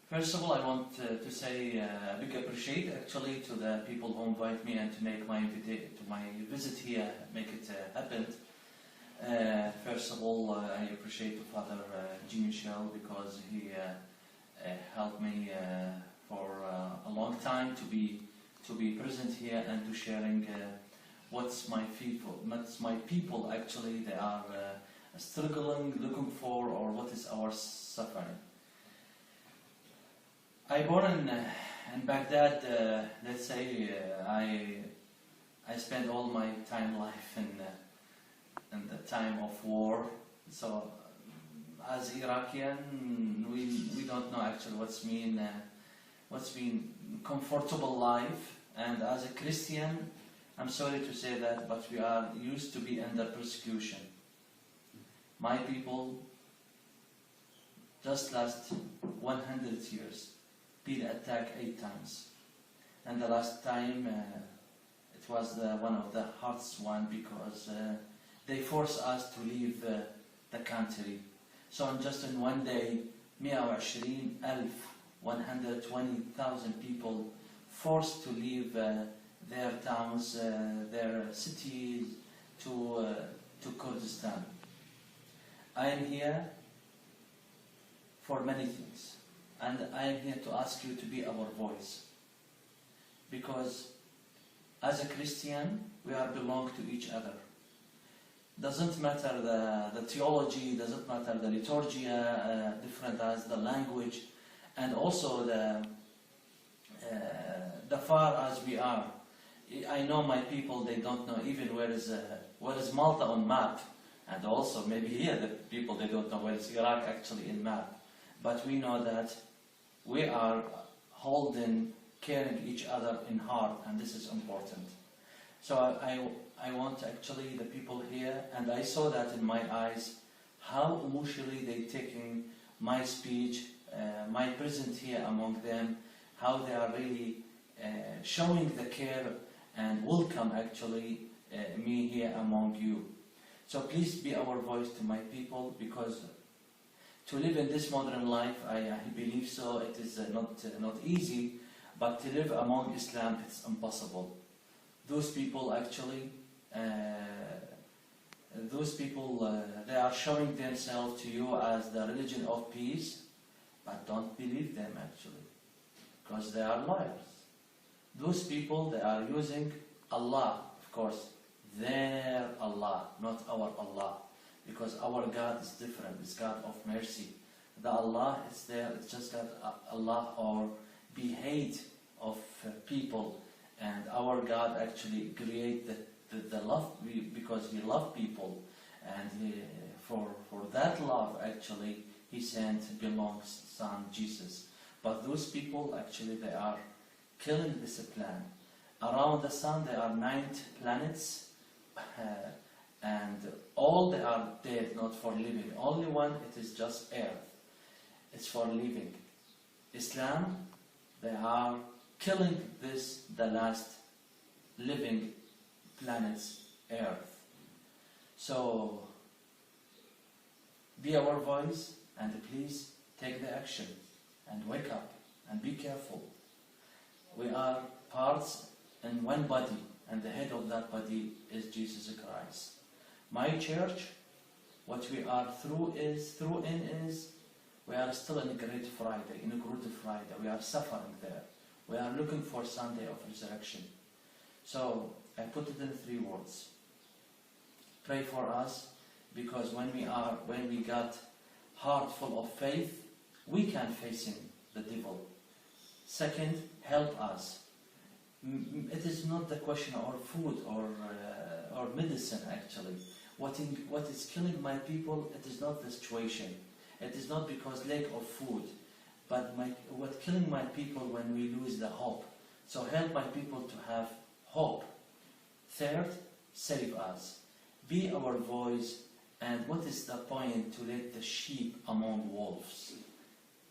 First of all, I want to say a big appreciate actually to the people who invite me and to make my visit here, make it happen. First of all, I appreciate Father G. Michel because he helped me for a long time to be present here and to sharing what's my people actually they are struggling, looking for, or what is our suffering. I born in Baghdad. Let's say I spent all my life in the time of war. So as Iraqian, we don't know actually what's been comfortable life. And as a Christian, I'm sorry to say that, but we are used to be under persecution. My people, just last 100 years, been attacked 8 times. And the last time, it was one of the hardest one because they forced us to leave the country. So just in one day, 120,000 people forced to leave their towns, their cities to Kurdistan. I am here for many things. And I am here to ask you to be our voice. Because as a Christian, we are belong to each other. Doesn't matter the theology, doesn't matter the liturgia, different as the language, and also the far as we are. I know my people, they don't know even where is Malta on map. And also maybe here the people, they don't know where is Iraq actually in map. But we know that we are holding, caring each other in heart, and this is important. So I want actually the people here, and I saw that in my eyes, how emotionally they taking my speech, my presence here among them, how they are really showing the care and welcome actually me here among you. So please be our voice to my people, because to live in this modern life, I believe so, it is not easy, but to live among Islam, it's impossible. Those people actually, they are showing themselves to you as the religion of peace, but don't believe them actually, because they are liars. Those people, they are using Allah, of course, their Allah, not our Allah. Because our God is different, it's God of mercy. The Allah is there, it's just that Allah or be hate of people. And our God actually create the love because He loved people. And for that love actually He sent belongs Son Jesus. But those people actually they are killing this plan. Around the sun there are 9 planets. And all they are dead, not for living. Only one, it is just earth. It's for living. Islam, they are killing the last living planets, earth. So, be our voice and please take the action and wake up and be careful. We are parts in one body, and the head of that body is Jesus Christ. My church, what we are through is, we are still in a Great Friday, in a Good Friday. We are suffering there. We are looking for Sunday of Resurrection. So, I put it in 3 words. Pray for us, because when we got heart full of faith, we can face the devil. Second, help us. It is not the question of food or medicine actually. What is killing my people, it is not the situation. It is not because lack of food, but what killing my people when we lose the hope. So help my people to have hope. Third, save us. Be our voice, and what is the point to let the sheep among wolves?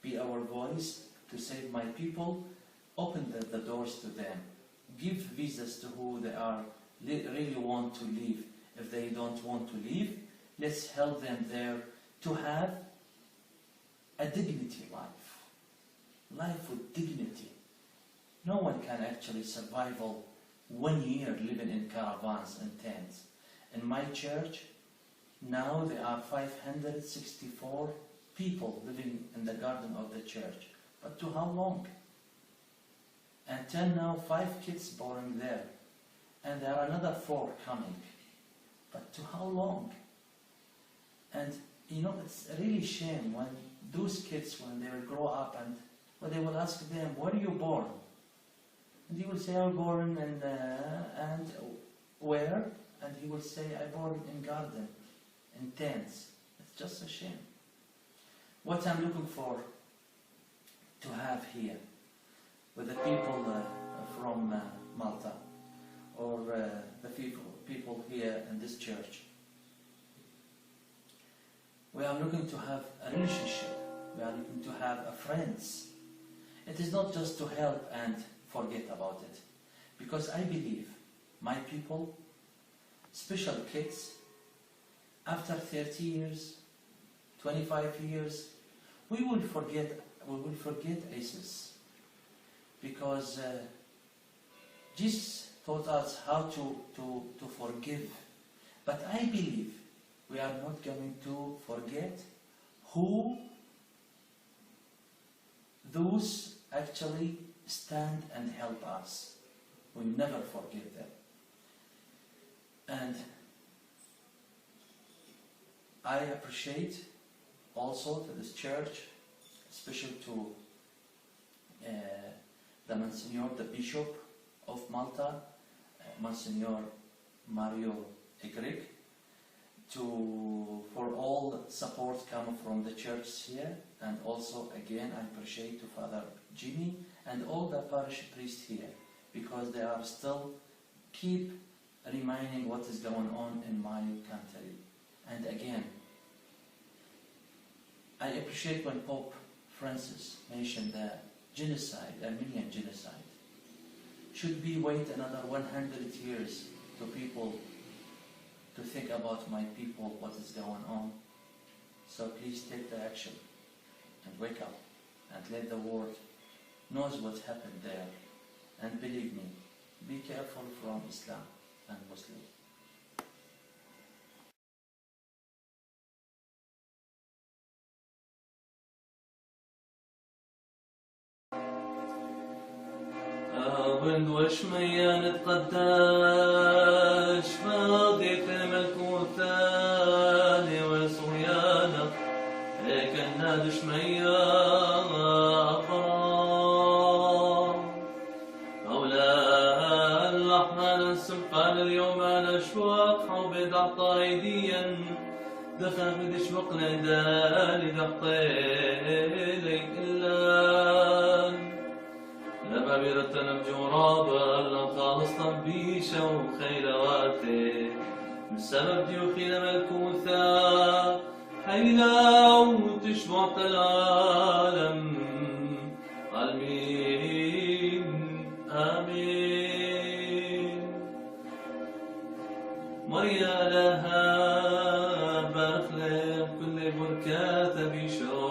Be our voice to save my people, open the doors to them. Give visas to who they are really want to leave. If they don't want to leave, let's help them there to have a dignity life. life with dignity. No one can actually survive 1 year living in caravans and tents. In my church, now there are 564 people living in the garden of the church. But to how long? And 10 now, 5 kids born there. And there are another 4 coming. But to how long? And you know, it's really shame when those kids, when they will grow up and when they will ask them, where are you born? And he will say, I was born in, and where? And he will say, I born in garden, in tents. It's just a shame. What I'm looking for to have here with the people from Malta, or the people here in this church, we are looking to have a relationship. We are looking to have a friends. It is not just to help and forget about it. Because I believe my people, special kids, after 30 years, 25 years, we will forget ISIS. Because Jesus taught us how to forgive. But I believe we are not going to forget who those actually stand and help us. We never forget them. And I appreciate also to this church, especially to the Monsignor, the Bishop of Malta, Monsignor Mario Egrig, for all support coming from the church here, and also again I appreciate to Father Jimmy and all the parish priests here, because they are still keep reminding what is going on in my country. And again, I appreciate when Pope Francis mentioned the genocide, Armenian genocide. Should we wait another 100 years to people to think about my people, what is going on? So please take the action and wake up and let the world knows what happened there. And believe me, be careful from Islam and Muslims. وند وشمية نتقداش فاضية الملكوت ثاني وصويانا هيك النادي شمية أقرار مولا الرحمن السبحان اليوم على أشواق حوبد عطايديا دخل بدش وقنا دالي دحطيلي إلا لبابيرة نبجورابا لنخالص طبيشة وخيلواتي بسبب ديوخينا ملكوثة حيلا وتشبعت العالم آمين آمين مريا لها بخلق كل بركات بشرى